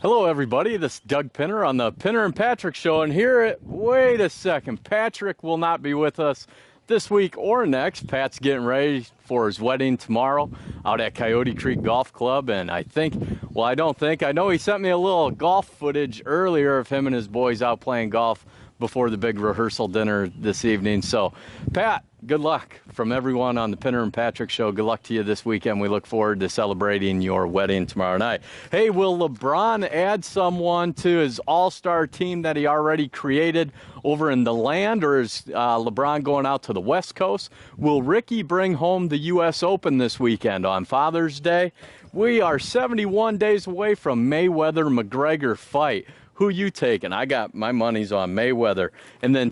Hello, everybody. This is Doug Pinter on the Pinter and Patrick Show. And here, wait a second, Patrick will not be with us this week or next. Pat's getting ready for his wedding tomorrow out at Coyote Creek Golf Club. And I know he sent me a little golf footage earlier of him and his boys out playing golf before the big rehearsal dinner this evening. So, Pat, good luck from everyone on the Pinter and Patrick Show. Good luck to you this weekend. We look forward to celebrating your wedding tomorrow night. Hey, will LeBron add someone to his all-star team that he already created over in the land, or is LeBron going out to the West Coast? Will Ricky bring home the U.S. Open this weekend on Father's Day? We are 71 days away from Mayweather-McGregor fight. Who you taking? I got my money's on Mayweather. And then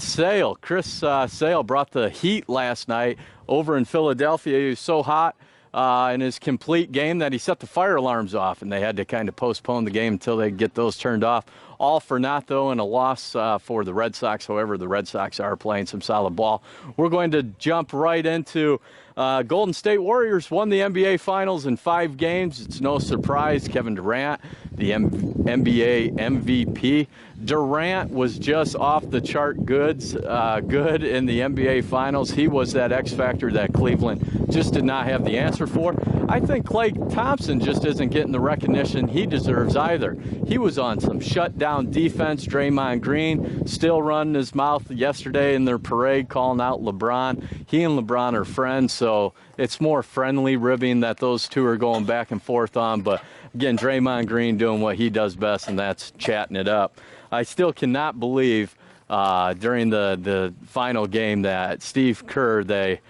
Chris Sale brought the heat last night over in Philadelphia. He was so hot in his complete game that he set the fire alarms off, and they had to kind of postpone the game until they get those turned off. All for naught, though, and a loss for the Red Sox. However, the Red Sox are playing some solid ball. We're going to jump right into Golden State Warriors won the NBA Finals in 5 games. It's no surprise. Kevin Durant, the NBA MVP. Durant was just off the chart good in the NBA Finals. He was that X factor that Cleveland just did not have the answer for. I think Lake Thompson just isn't getting the recognition he deserves either. He was on some shutdown defense. Draymond Green still running his mouth yesterday in their parade calling out LeBron. He and LeBron are friends, so it's more friendly ribbing that those two are going back and forth on. But again, Draymond Green doing what he does best, and that's chatting it up. I still cannot believe during the final game that Steve Kerr, they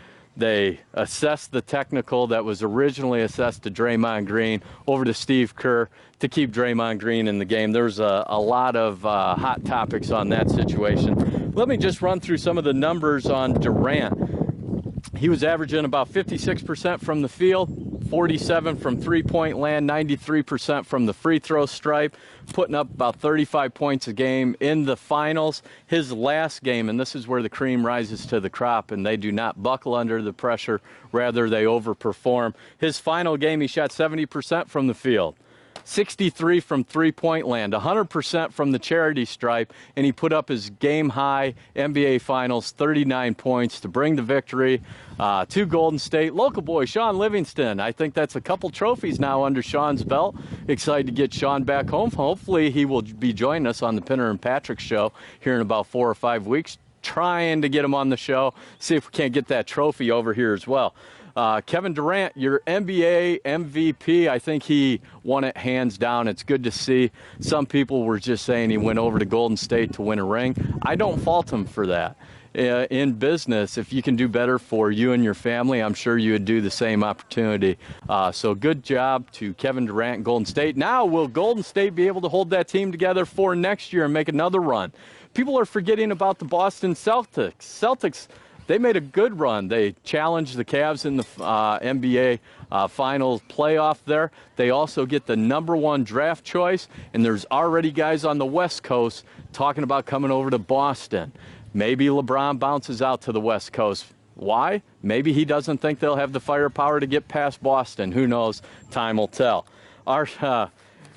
assessed the technical that was originally assessed to Draymond Green over to Steve Kerr to keep Draymond Green in the game. There's a lot of hot topics on that situation. Let me just run through some of the numbers on Durant. He was averaging about 56% from the field, 47 from three-point land, 93% from the free throw stripe, putting up about 35 points a game in the finals. His last game, and this is where the cream rises to the crop, and they do not buckle under the pressure, rather they overperform. His final game, he shot 70% from the field, 63 from three-point land, 100% from the charity stripe, and he put up his game-high NBA Finals 39 points to bring the victory to Golden State. Local boy Sean Livingston, I think that's a couple trophies now under Sean's belt. Excited to get Sean back home. Hopefully he will be joining us on the Pinter and Patrick Show here in about 4 or 5 weeks. Trying to get him on the show, see if we can't get that trophy over here as well. Kevin Durant, your NBA MVP, I think he won it hands down. It's good to see. Some people were just saying he went over to Golden State to win a ring. I don't fault him for that. In business, if you can do better for you and your family, I'm sure you would do the same opportunity. So good job to Kevin Durant and Golden State. Now, will Golden State be able to hold that team together for next year and make another run? People are forgetting about the Boston Celtics. Celtics, they made a good run. They challenged the Cavs in the NBA Finals playoff there. They also get the #1 draft choice, and there's already guys on the West Coast talking about coming over to Boston. Maybe LeBron bounces out to the West Coast. Why? Maybe he doesn't think they'll have the firepower to get past Boston. Who knows? Time will tell.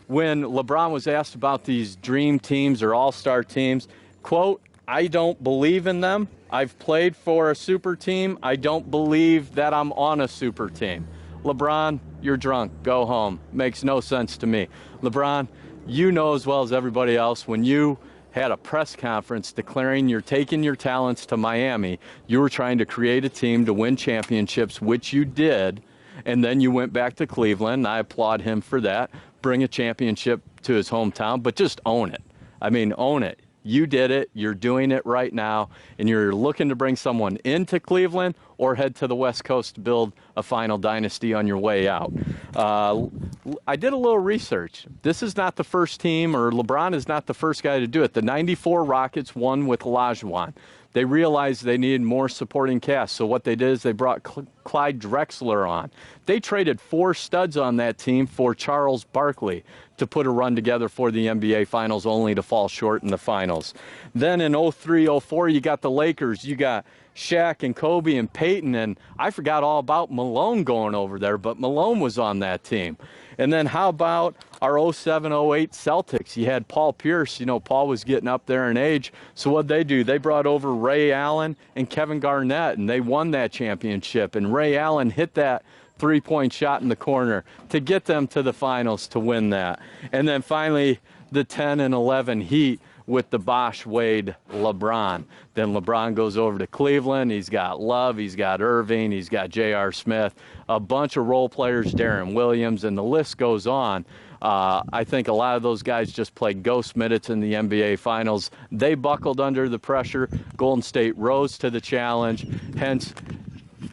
When LeBron was asked about these dream teams or all-star teams, quote, "I don't believe in them. I've played for a super team. I don't believe that I'm on a super team." LeBron, you're drunk. Go home. Makes no sense to me. LeBron, you know as well as everybody else, when you had a press conference declaring you're taking your talents to Miami, you were trying to create a team to win championships, which you did, and then you went back to Cleveland. I applaud him for that. Bring a championship to his hometown, but just own it. I mean, own it. You did it. You're doing it right now, and you're looking to bring someone into Cleveland or head to the West Coast to build a final dynasty on your way out. I did a little research. This is not the first team, or LeBron is not the first guy to do it. The '94 Rockets won with Olajuwon. They realized they needed more supporting cast, so what they did is they brought Clyde Drexler on. They traded 4 studs on that team for Charles Barkley to put a run together for the NBA Finals, only to fall short in the finals. Then in 03-04, you got the Lakers. You got Shaq and Kobe and Peyton, and I forgot all about Malone going over there, but Malone was on that team. And then how about our 07-08 Celtics? You had Paul Pierce. You know, Paul was getting up there in age. So what'd they do? They brought over Ray Allen and Kevin Garnett, and they won that championship. And Ray Allen hit that three-point shot in the corner to get them to the finals to win that. And then finally, the 10 and 11 Heat with the Bosh, Wade, LeBron. Then LeBron goes over to Cleveland. He's got Love, he's got Irving, he's got J.R. Smith, a bunch of role players, Darren Williams, and the list goes on. I think a lot of those guys just played ghost minutes in the NBA Finals. They buckled under the pressure. Golden State rose to the challenge. Hence,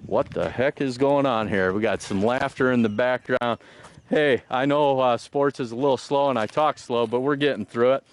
what the heck is going on here? We got some laughter in the background. Hey, I know sports is a little slow and I talk slow, but we're getting through it.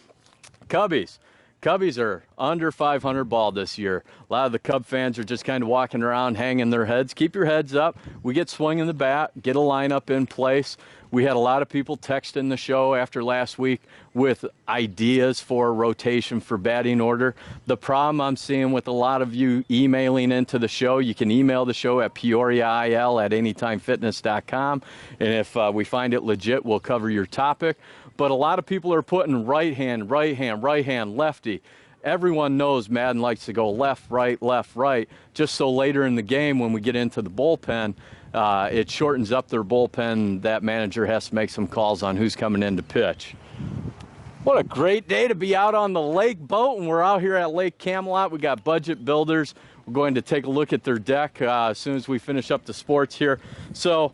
Cubbies. Cubbies are under 500 ball this year. A lot of the Cub fans are just kind of walking around hanging their heads. Keep your heads up. We get swinging the bat, get a lineup in place. We had a lot of people texting the show after last week with ideas for rotation for batting order. The problem I'm seeing with a lot of you emailing into the show, you can email the show at peoriail@anytimefitness.com. And if we find it legit, we'll cover your topic. But a lot of people are putting right hand, lefty. Everyone knows Madden likes to go left, right, just so later in the game when we get into the bullpen, it shortens up their bullpen. That manager has to make some calls on who's coming in to pitch. What a great day to be out on the lake boat, and we're out here at Lake Camelot. We got Budget Builders. We're going to take a look at their deck as soon as we finish up the sports here. So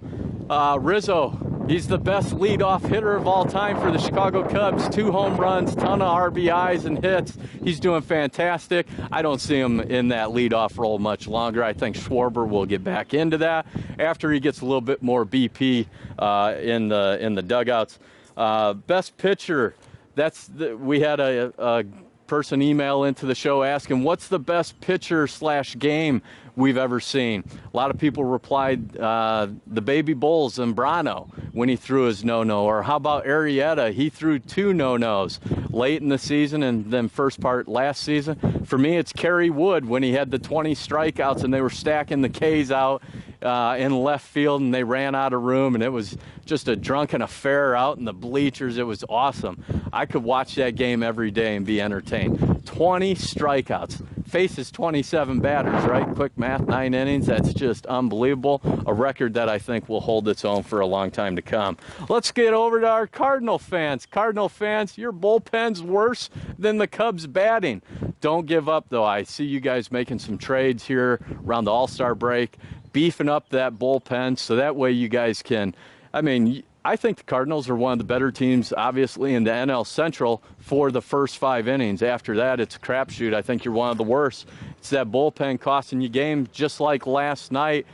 Rizzo, he's the best leadoff hitter of all time for the Chicago Cubs. 2 home runs, ton of RBIs and hits. He's doing fantastic. I don't see him in that leadoff role much longer. I think Schwarber will get back into that after he gets a little bit more BP in the dugouts. Best pitcher. We had a person email into the show asking what's the best pitcher / game we've ever seen. A lot of people replied the baby Bulls and Brano when he threw his no-no, or how about Arrieta? He threw 2 no-nos late in the season and then first part last season. For me, it's Kerry Wood when he had the 20 strikeouts and they were stacking the K's out in left field and they ran out of room, and it was just a drunken affair out in the bleachers. It was awesome. I could watch that game every day and be entertained. 20 strikeouts. Faces 27 batters, right? Quick math, 9 innings. That's just unbelievable. A record that I think will hold its own for a long time to come. Let's get over to our Cardinal fans. Cardinal fans, your bullpen's worse than the Cubs batting. Don't give up, though. I see you guys making some trades here around the All-Star break, beefing up that bullpen so that way you guys can, I think the Cardinals are one of the better teams, obviously, in the NL Central for the first 5 innings. After that, it's a crapshoot. I think you're one of the worst. It's that bullpen costing you games, just like last night.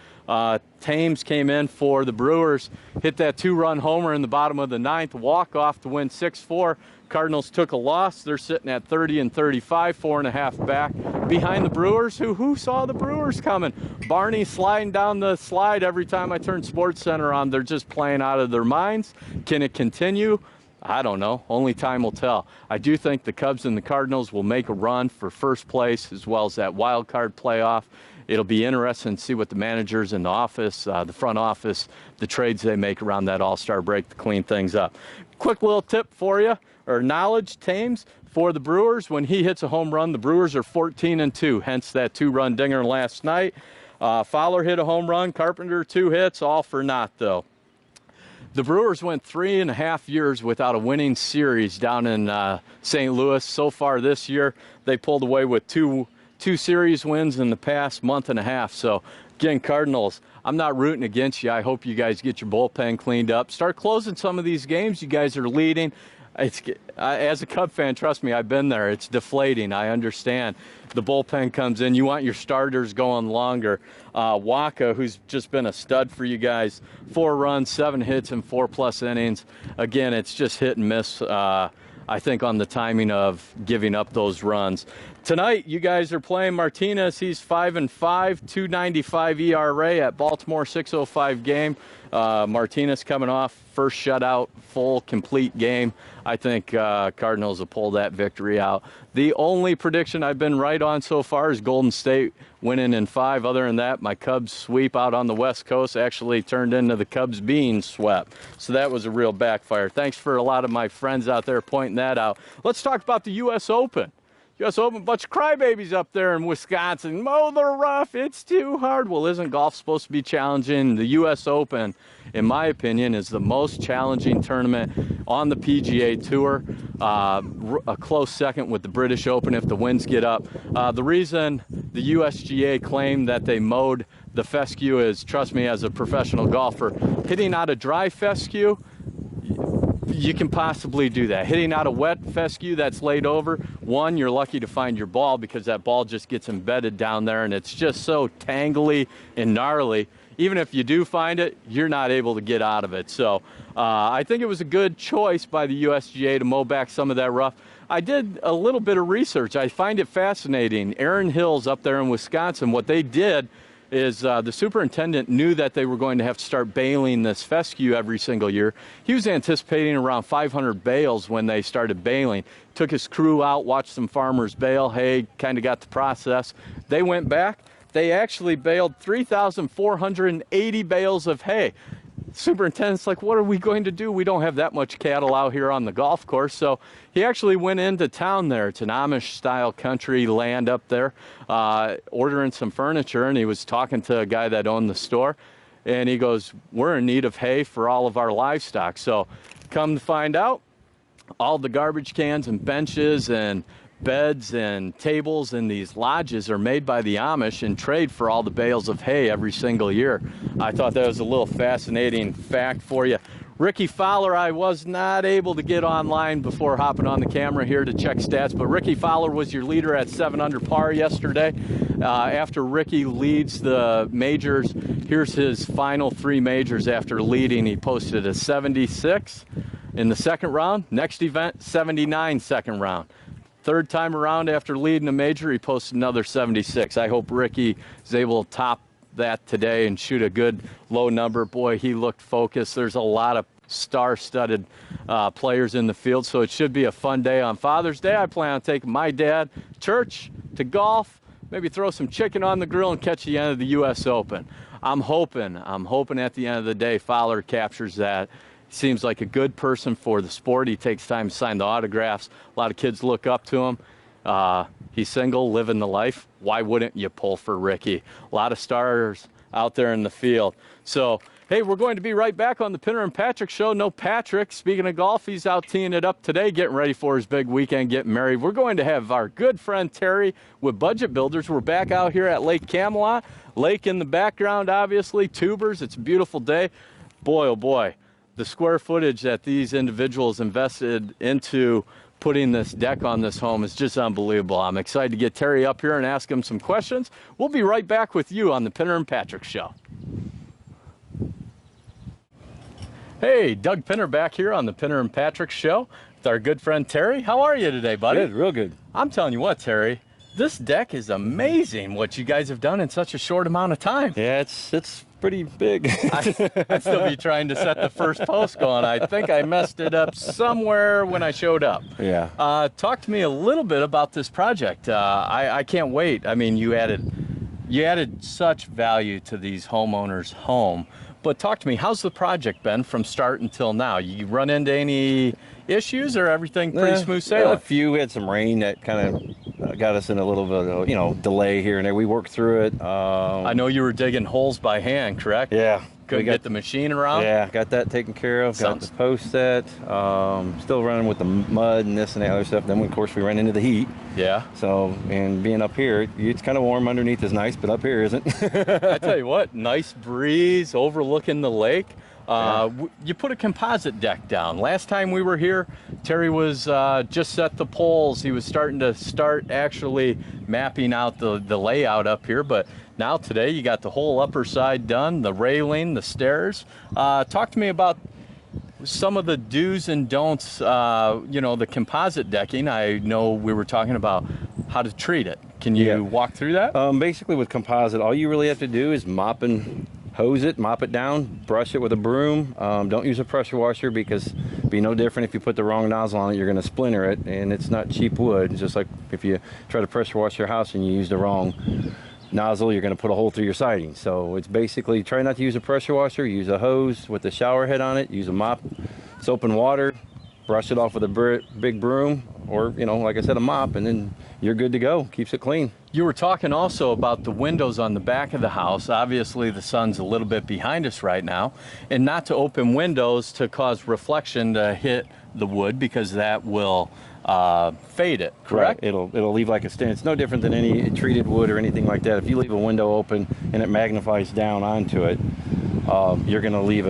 Thames came in for the Brewers, hit that 2-run homer in the bottom of the 9th, walk-off to win 6-4. Cardinals took a loss. They're sitting at 30 and 35, 4.5 back behind the Brewers. Who saw the Brewers coming? Barney sliding down the slide every time I turn SportsCenter on. They're just playing out of their minds. Can it continue? I don't know. Only time will tell. I do think the Cubs and the Cardinals will make a run for first place as well as that wild card playoff. It'll be interesting to see what the managers in the office, the front office, the trades they make around that All-Star break to clean things up. Quick little tip for you, or knowledge, Thames, for the Brewers. When he hits a home run, the Brewers are 14-2, hence that 2-run dinger last night. Fowler hit a home run, Carpenter 2 hits, all for naught, though. The Brewers went 3.5 years without a winning series down in St. Louis. So far this year, they pulled away with two series wins in the past month and a half. So, again, Cardinals, I'm not rooting against you. I hope you guys get your bullpen cleaned up. Start closing some of these games. You guys are leading. As a Cub fan, trust me, I've been there. It's deflating. I understand. The bullpen comes in. You want your starters going longer. Waka, who's just been a stud for you guys, 4 runs, 7 hits, and 4+ innings. Again, it's just hit and miss, I think, on the timing of giving up those runs. Tonight, you guys are playing Martinez. He's 5-5, 2.95 ERA at Baltimore, 6:05 game. Martinez coming off, first shutout, full, complete game. I think Cardinals will pull that victory out. The only prediction I've been right on so far is Golden State winning in 5. Other than that, my Cubs sweep out on the West Coast actually turned into the Cubs being swept. So that was a real backfire. Thanks for a lot of my friends out there pointing that out. Let's talk about the U.S. Open. U.S. Open, bunch of crybabies up there in Wisconsin. Oh, they're rough. It's too hard. Well, isn't golf supposed to be challenging? The U.S. Open, in my opinion, is the most challenging tournament on the PGA Tour. A close second with the British Open if the winds get up. The reason the USGA claimed that they mowed the fescue is, trust me, as a professional golfer, hitting out a dry fescue, you can possibly do that. Hitting out a wet fescue that's laid over, one, you're lucky to find your ball because that ball just gets embedded down there and it's just so tangly and gnarly. Even if you do find it, you're not able to get out of it. So I think it was a good choice by the USGA to mow back some of that rough. I did a little bit of research. I find it fascinating. Erin Hills up there in Wisconsin, what they did is the superintendent knew that they were going to have to start baling this fescue every single year. He was anticipating around 500 bales when they started baling. Took his crew out, watched some farmers bale hay, kind of got the process. They went back. They actually baled 3,480 bales of hay. Superintendent's like, what are we going to do? We don't have that much cattle out here on the golf course. So he actually went into town there. It's an Amish-style country land up there, ordering some furniture, and he was talking to a guy that owned the store, and he goes, we're in need of hay for all of our livestock. So come to find out, all the garbage cans and benches and beds and tables in these lodges are made by the Amish and trade for all the bales of hay every single year. I thought that was a little fascinating fact for you. Ricky Fowler, I was not able to get online before hopping on the camera here to check stats, but Ricky Fowler was your leader at 7 under par yesterday. After Ricky leads the majors, here's his final 3 majors after leading. He posted a 76 in the second round. Next event, 79 second round. Third time around after leading a major, he posted another 76. I hope Ricky is able to top that today and shoot a good low number. Boy, he looked focused. There's a lot of star-studded players in the field, so it should be a fun day on Father's Day. I plan on taking my dad to church, to golf, maybe throw some chicken on the grill and catch the end of the U.S. Open. I'm hoping at the end of the day Fowler captures that. Seems like a good person for the sport. He takes time to sign the autographs. A lot of kids look up to him. He's single, living the life. Why wouldn't you pull for Ricky? A lot of stars out there in the field. So, hey, we're going to be right back on the Pinter and Patrick Show. No Patrick. Speaking of golf, he's out teeing it up today, getting ready for his big weekend, getting married. We're going to have our good friend Terry with Budget Builders. We're back out here at Lake Camelot. Lake in the background, obviously. Tubers. It's a beautiful day. Boy, oh boy. The square footage that these individuals invested into putting this deck on this home is just unbelievable. I'm excited to get Terry up here and ask him some questions. We'll be right back with you on the Pinter and Patrick Show. Hey, Doug Pinter back here on the Pinter and Patrick Show with our good friend Terry. How are you today, buddy? Good, real good. I'm telling you what, Terry, this deck is amazing what you guys have done in such a short amount of time. Yeah, it's pretty big. I'd still be trying to set the first post going. I think I messed it up somewhere when I showed up. Yeah. Talk to me a little bit about this project. I can't wait. I mean, you added such value to these homeowners' home. But talk to me, how's the project been from start until now? You run into any issues or everything pretty smooth sailing? A few. We had some rain that kind of got us in a little bit of, delay here and there. We worked through it. I know you were digging holes by hand, correct? Yeah. Couldn't get the machine around? Yeah, got that taken care of. Got the post set. Still running with the mud and this and that other stuff. Then, of course, we ran into the heat. Yeah. So, and being up here, it's kind of warm underneath is nice, but up here isn't. I tell you what, nice breeze overlooking the lake. You put a composite deck down. Last time we were here, Terry was just set the poles. He was starting to actually mapping out the layout up here. But now today you got the whole upper side done, the railing, the stairs. Talk to me about some of the do's and don'ts, the composite decking. I know we were talking about how to treat it. Can you walk through that? Basically with composite, all you really have to do is mop and hose it, mop it down, brush it with a broom. Don't use a pressure washer, because it'd be no different if you put the wrong nozzle on it. You're going to splinter it, and it's not cheap wood. It's just like if you try to pressure wash your house and you use the wrong nozzle, you're going to put a hole through your siding. So it's basically, try not to use a pressure washer. Use a hose with the shower head on it. Use a mop, soap and water. Brush it off with a big broom, or, you know, like I said, a mop, and then you're good to go. Keeps it clean. You were talking also about the windows on the back of the house. Obviously, the sun's a little bit behind us right now, and not to open windows to cause reflection to hit the wood, because that will fade it, correct? Right. It'll leave like a stain. It's no different than any treated wood or anything like that. If you leave a window open and it magnifies down onto it, you're going to leave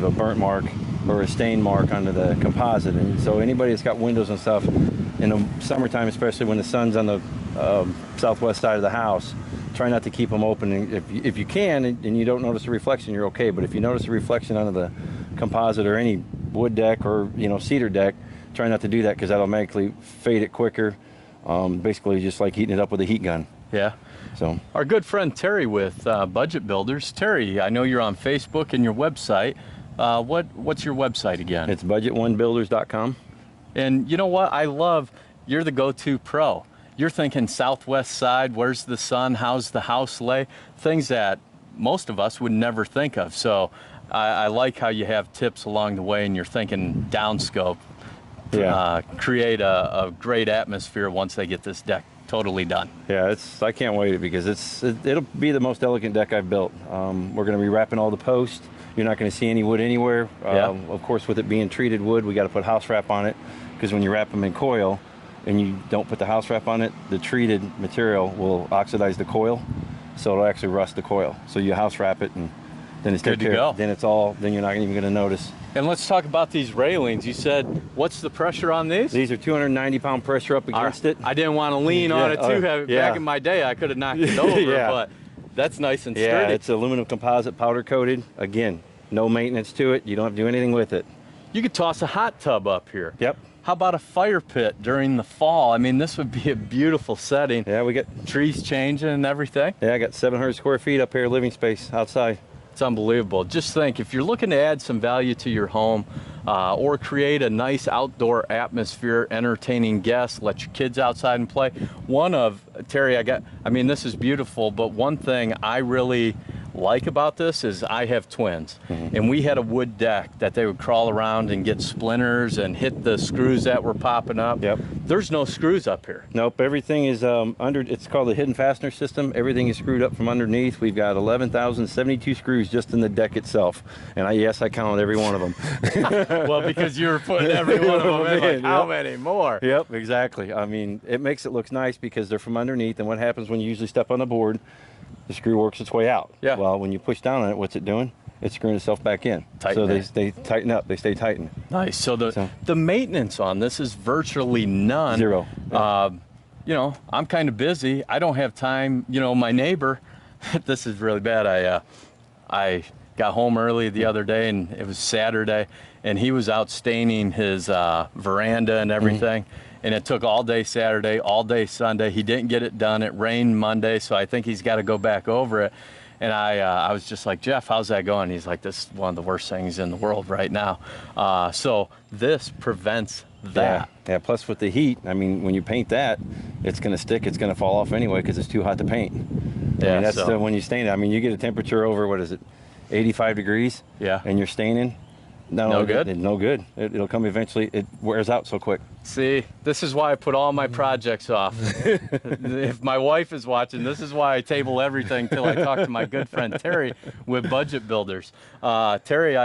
a burnt mark or a stain mark onto the composite. And so anybody that's got windows and stuff in the summertime, especially when the sun's on the southwest side of the house, try not to keep them open. And if you can, and you don't notice a reflection, you're okay. But if you notice a reflection onto the composite or any wood deck or, you know, cedar deck, try not to do that, because that'll automatically fade it quicker. Basically just like heating it up with a heat gun. Yeah. So our good friend Terry with Budget Builders. Terry, I know you're on Facebook and your website. What's your website again? It's budget1builders.com. And you know what? I love, you're the go-to pro. You're thinking southwest side, where's the sun, how's the house lay? Things that most of us would never think of. So I like how you have tips along the way, and you're thinking downscope. Yeah. Create a great atmosphere once they get this deck totally done. Yeah, I can't wait, because it'll be the most elegant deck I've built. We're going to be wrapping all the posts. You're not going to see any wood anywhere. Yeah. Of course, with it being treated wood, we got to put house wrap on it, because when you wrap them in coil and you don't put the house wrap on it, the treated material will oxidize the coil, so it'll actually rust the coil. So you house wrap it, and then it's good to go. Then you're not even going to notice. And let's talk about these railings. You said, what's the pressure on these? These are 290-pound pressure up against it. I didn't want to lean on it too heavy. Yeah. Back in my day, I could have knocked it over, Yeah. but that's nice and Yeah, sturdy. it's aluminum composite, powder coated. Again, no maintenance to it. You don't have to do anything with it. You could toss a hot tub up here. Yep. How about a fire pit during the fall? I mean, this would be a beautiful setting. Yeah, we get trees changing and everything. Yeah, I got 700 square feet up here, living space outside. It's unbelievable. Just think, if you're looking to add some value to your home, or create a nice outdoor atmosphere, entertaining guests, let your kids outside and play. Terry, I mean, this is beautiful, but one thing I really like about this is I have twins, and we had a wood deck that they would crawl around and get splinters and hit the screws that were popping up. Yep. There's no screws up here. Nope, everything is it's called the hidden fastener system. Everything is screwed up from underneath. We've got 11,072 screws just in the deck itself, and yes, I counted every one of them. Well, because you were putting every one of them in, like, how many more? Yep, exactly. I mean, it makes it look nice because they're from underneath, and what happens when you usually step on the board, the screw works its way out. Yeah. Well, when you push down on it, what's it doing? It's screwing itself back in. Tighten so it. they tighten up. They stay tightened. Nice. So the maintenance on this is virtually none. Zero. You know, I'm kind of busy. I don't have time. You know, my neighbor, this is really bad. I got home early the other day, and it was Saturday, and he was out staining his veranda and everything. And it took all day Saturday, all day Sunday. He didn't get it done. It rained Monday, so I think he's got to go back over it. And I was just like, Jeff, how's that going? He's like, this is one of the worst things in the world right now. So this prevents that. Yeah, plus with the heat, I mean, when you paint that, it's going to stick. It's going to fall off anyway because it's too hot to paint. Yeah, and that's when you stain it. I mean, you get a temperature over, what is it, 85 degrees? Yeah. And you're staining. No good? No good. It'll come eventually. It wears out so quick. See, this is why I put all my projects off. If my wife is watching, this is why I table everything till I talk to my good friend Terry with Budget Builders. Terry,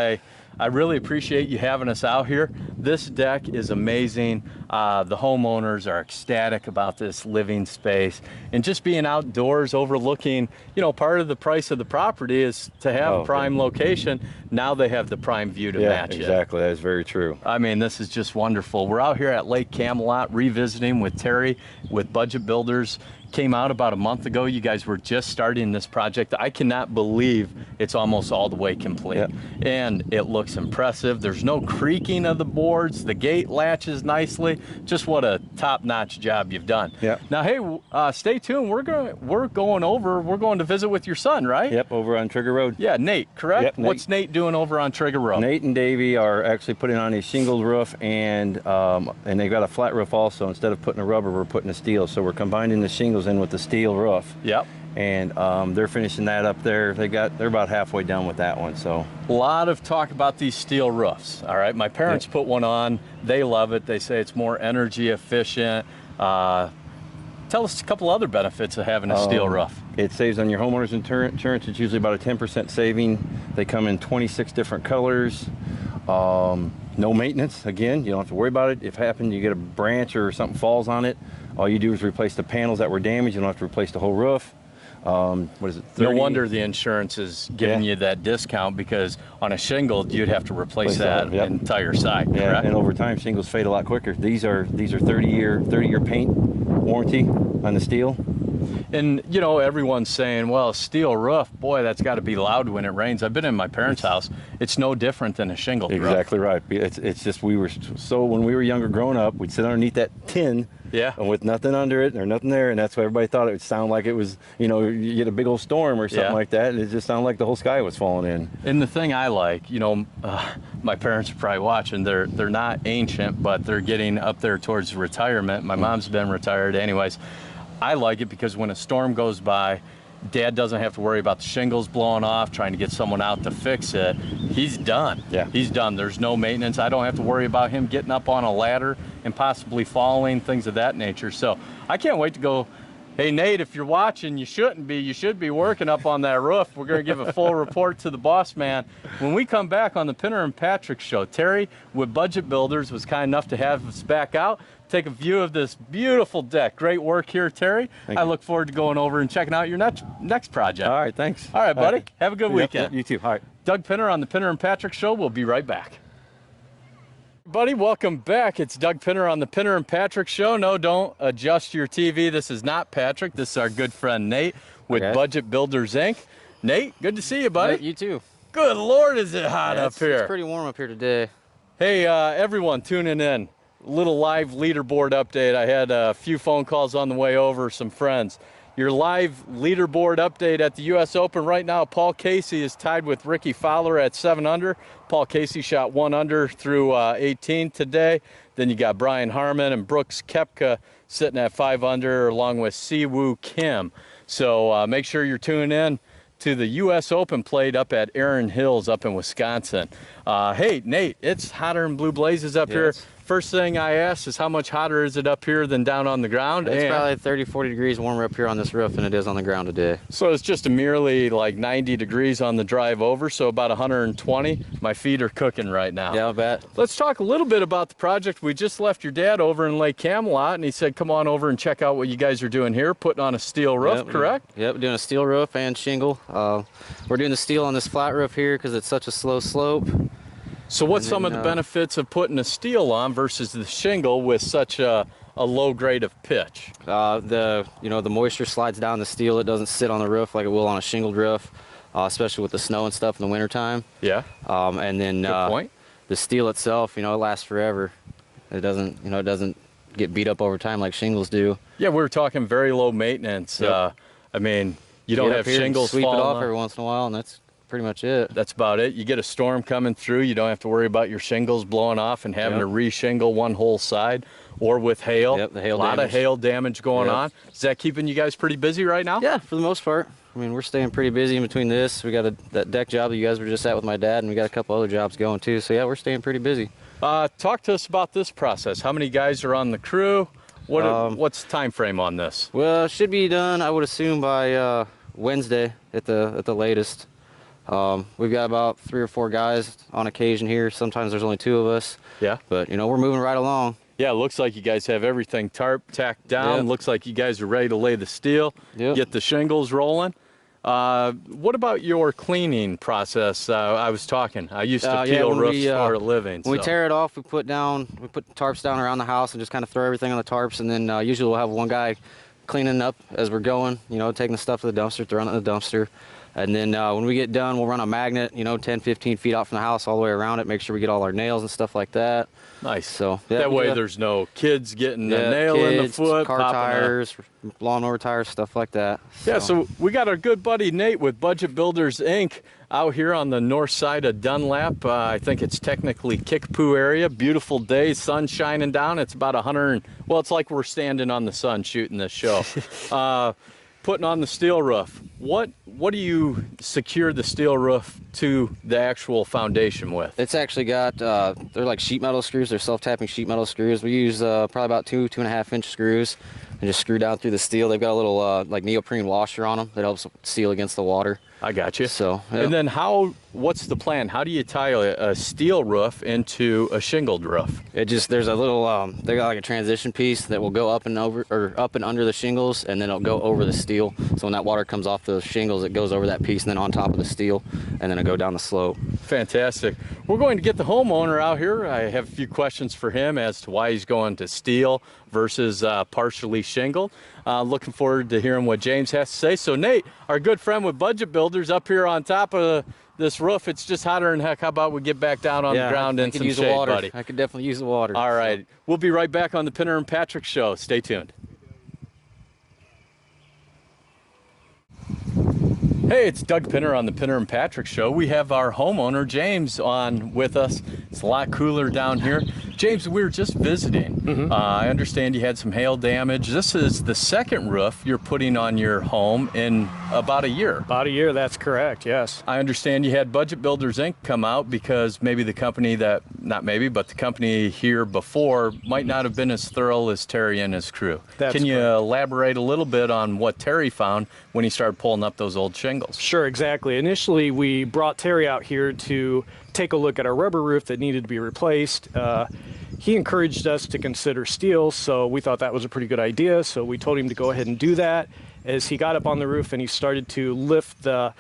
I really appreciate you having us out here. This deck is amazing. The homeowners are ecstatic about this living space, and just being outdoors overlooking, you know, part of the price of the property is to have a prime location. Now they have the prime view to match it. Exactly. That is very true. I mean, this is just wonderful. We're out here at Lake Camelot revisiting with Terry with Budget Builders. came out about a month ago. You guys were just starting this project. I cannot believe it's almost all the way complete. Yep. And it looks impressive. There's no creaking of the boards. The gate latches nicely. Just what a top-notch job you've done. Yep. Now, hey, stay tuned. We're going to visit with your son, right? Yep, over on Trigger Road. Yeah, Nate, correct? Yep, Nate. What's Nate doing over on Trigger Road? Nate and Davey are actually putting on a shingled roof, and they've got a flat roof also. Instead of putting a rubber, we're putting a steel. So we're combining the shingles in with the steel roof. Yep. And they're finishing that up there. They're about halfway done with that one. So a lot of talk about these steel roofs. All right, my parents put one on. They love it. They say it's more energy efficient. Tell us a couple other benefits of having a steel roof. It saves on your homeowner's insurance. It's usually about a 10% saving. They come in 26 different colors. No maintenance. Again, you don't have to worry about it. If it happens, you get a branch or something falls on it, all you do is replace the panels that were damaged. You don't have to replace the whole roof. What is it? 30? No wonder the insurance is giving you that discount, because on a shingle you'd have to replace that entire side. Yeah, correct? and over time shingles fade a lot quicker. These are 30-year paint warranty on the steel. And you know, everyone's saying, well, a steel roof, boy, that's got to be loud when it rains. I've been in my parents' house. It's no different than a shingle roof. Exactly right. It's just when we were younger growing up, we'd sit underneath that tin. Yeah. And with nothing under it or nothing there, and that's why everybody thought it would sound like it was, you know, you get a big old storm or something like that, and it just sounded like the whole sky was falling in. And the thing I like, you know, my parents are probably watching. They're not ancient, but they're getting up there towards retirement. My mom's been retired, anyways. I like it because when a storm goes by, Dad doesn't have to worry about the shingles blowing off, trying to get someone out to fix it. He's done. Yeah. He's done. There's no maintenance. I don't have to worry about him getting up on a ladder and possibly falling, things of that nature. So I can't wait to go. Hey, Nate, if you're watching, you shouldn't be. You should be working up on that roof. We're going to give a full report to the boss man when we come back on the Pinter and Patrick Show. Terry with Budget Builders was kind enough to have us back out, take a view of this beautiful deck. Great work here, Terry. I look forward to going over and checking out your next project. All right, thanks. All right, buddy. Have a good weekend. You too. All right. Doug Pinter on the Pinter and Patrick Show. We'll be right back. Buddy, welcome back. It's Doug Pinter on the Pinter and Patrick Show. No, don't adjust your TV. This is not Patrick. This is our good friend Nate with Budget Builders, Inc. Nate, good to see you, buddy. Hey, you too. Good Lord, is it hot up here? It's pretty warm up here today. Hey, everyone tuning in. Little live leaderboard update. I had a few phone calls on the way over, some friends. Your live leaderboard update at the U.S. Open right now. Paul Casey is tied with Ricky Fowler at 7 under. Paul Casey shot 1 under through 18 today. Then you got Brian Harmon and Brooks Koepka sitting at 5 under, along with Siwoo Kim. So make sure you're tuning in to the U.S. Open played up at Erin Hills up in Wisconsin. Hey, Nate, it's hotter than blue blazes up here. First thing I asked is how much hotter is it up here than down on the ground? It's probably 30, 40 degrees warmer up here on this roof than it is on the ground today. So it's just a merely like 90 degrees on the drive over, so about 120. My feet are cooking right now. Yeah, I bet. Let's talk a little bit about the project. We just left your dad over in Lake Camelot, and he said, come on over and check out what you guys are doing here, putting on a steel roof, correct? Yep, doing a steel roof and shingle. We're doing the steel on this flat roof here because it's such a slow slope. So what's some of the benefits of putting a steel on versus the shingle with such a low grade of pitch? The moisture slides down the steel. It doesn't sit on the roof like it will on a shingled roof, especially with the snow and stuff in the wintertime. Yeah. And then Good point. The steel itself, it lasts forever. It doesn't get beat up over time like shingles do. Yeah, we were talking very low maintenance. Yep. I mean, you don't have shingles sweep it falling off every once in a while, and that's pretty much it. That's about it. You get a storm coming through, you don't have to worry about your shingles blowing off and having to re-shingle one whole side, or with hail. Yep, the hail a lot damage. of hail damage going on. Is that keeping you guys pretty busy right now? Yeah, for the most part. I mean, we're staying pretty busy in between this. We got that deck job that you guys were just at with my dad, and we got a couple other jobs going too. So yeah, we're staying pretty busy. Talk to us about this process. How many guys are on the crew? What's the time frame on this? Well, it should be done, I would assume, by Wednesday at the latest. We've got about 3 or 4 guys on occasion here. Sometimes there's only 2 of us. Yeah. But we're moving right along. Yeah, it looks like you guys have everything tacked down. Yep. Looks like you guys are ready to lay the steel, get the shingles rolling. What about your cleaning process? I was talking. I used to peel roofs for a living. When we tear it off, we put tarps down around the house and just kind of throw everything on the tarps, and then usually we'll have one guy cleaning up as we're going, you know, taking the stuff to the dumpster, throwing it in the dumpster. And then when we get done, we'll run a magnet, you know, 10, 15 feet out from the house all the way around it, make sure we get all our nails and stuff like that. Nice. So yeah, that way there's no kids getting a nail kids, in the foot, car tires, lawnmower tires, stuff like that. Yeah, so we got our good buddy Nate with Budget Builders Inc. out here on the north side of Dunlap. I think it's technically Kickapoo area. Beautiful day, sun shining down. It's about 100, well, it's like we're standing on the sun shooting this show. Putting on the steel roof. What do you secure the steel roof to the actual foundation with? It's actually got, they're like sheet metal screws. They're self-tapping sheet metal screws. We use probably about 2.5 inch screws and just screw down through the steel. They've got a little like neoprene washer on them that helps seal against the water. I got you. So, yeah. And then what's the plan? How do you tie a steel roof into a shingled roof? There's a little, they got like a transition piece that will go up and over, or up and under the shingles, and then it'll go over the steel. So when that water comes off the shingles, it goes over that piece and then on top of the steel, and then it'll go down the slope. Fantastic. We're going to get the homeowner out here. I have a few questions for him as to why he's going to steel versus partially shingled. Looking forward to hearing what James has to say. So Nate, our good friend with Budget Builders, up here on top of this roof, it's just hotter than heck. How about we get back down on the ground in some shade, buddy? I could definitely use the water. All right. We'll be right back on the Pinter and Patrick Show. Stay tuned. Hey, it's Doug Pinter on the Pinter and Patrick Show. We have our homeowner, James, on with us. It's a lot cooler down here. James, we were just visiting. I understand you had some hail damage. This is the second roof you're putting on your home in about a year. About a year, that's correct, yes. I understand you had Budget Builders Inc. come out because maybe the company that, not maybe, but the company here before might not have been as thorough as Terry and his crew. Can you elaborate a little bit on what Terry found when he started pulling up those old shingles? Sure, exactly. Initially, we brought Terry out here to take a look at our rubber roof that needed to be replaced. He encouraged us to consider steel, so we thought that was a pretty good idea, so we told him to go ahead and do that. As he got up on the roof and he started to lift the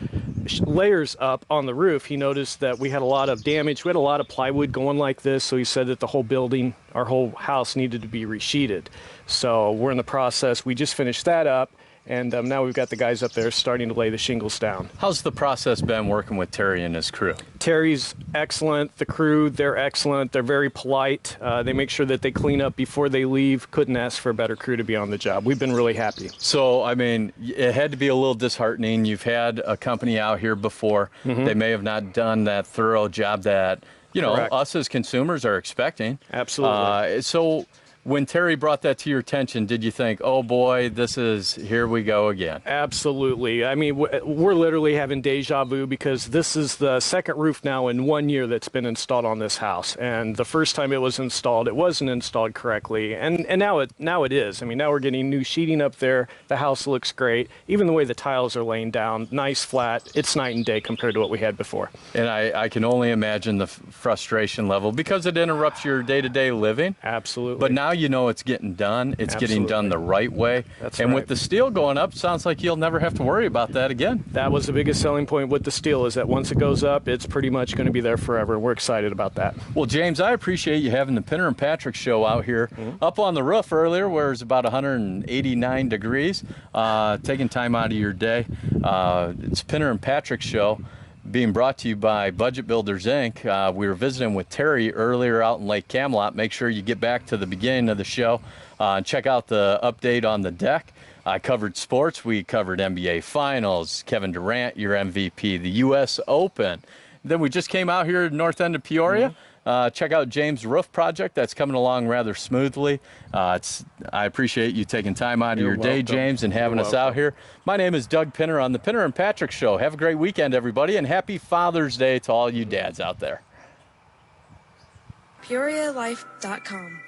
layers up on the roof, he noticed that we had a lot of damage. We had a lot of plywood going like this, so he said that the whole building, our whole house, needed to be resheeted. So we're in the process. We just finished that up. And now we've got the guys up there starting to lay the shingles down. How's the process been working with Terry and his crew? Terry's excellent. The crew, they're excellent. They're very polite. They make sure that they clean up before they leave. Couldn't ask for a better crew to be on the job. We've been really happy. So, I mean, it had to be a little disheartening. You've had a company out here before. They may have not done that thorough job that, you know, us as consumers are expecting. Absolutely. So when Terry brought that to your attention, did you think, oh boy, here we go again? Absolutely. I mean, we're literally having deja vu because this is the second roof now in 1 year that's been installed on this house. And the first time it was installed, it wasn't installed correctly. And now it is. I mean, now we're getting new sheeting up there. The house looks great. Even the way the tiles are laying down, nice, flat. It's night and day compared to what we had before. And I can only imagine the frustration level because it interrupts your day-to-day living. Absolutely. But now you know it's getting done. It's getting done the right way. That's and right. with the steel going up, sounds like you'll never have to worry about that again. That was the biggest selling point with the steel, is that once it goes up, it's pretty much going to be there forever. We're excited about that. Well, James, I appreciate you having the Pinter and Patrick Show out here. Up on the roof earlier where it's about 189 degrees, taking time out of your day. It's Pinter and Patrick Show, being brought to you by Budget Builders Inc. We were visiting with Terry earlier out in Lake Camelot. Make sure you get back to the beginning of the show and check out the update on the deck. I covered sports. We covered NBA Finals, Kevin Durant, your MVP, the U.S. Open. Then we just came out here to north end of Peoria. Check out James' roof project. That's coming along rather smoothly. I appreciate you taking time out of your day, James, and having us out here. My name is Doug Pinter on the Pinter and Patrick Show. Have a great weekend, everybody, and happy Father's Day to all you dads out there. PeoriaLife.com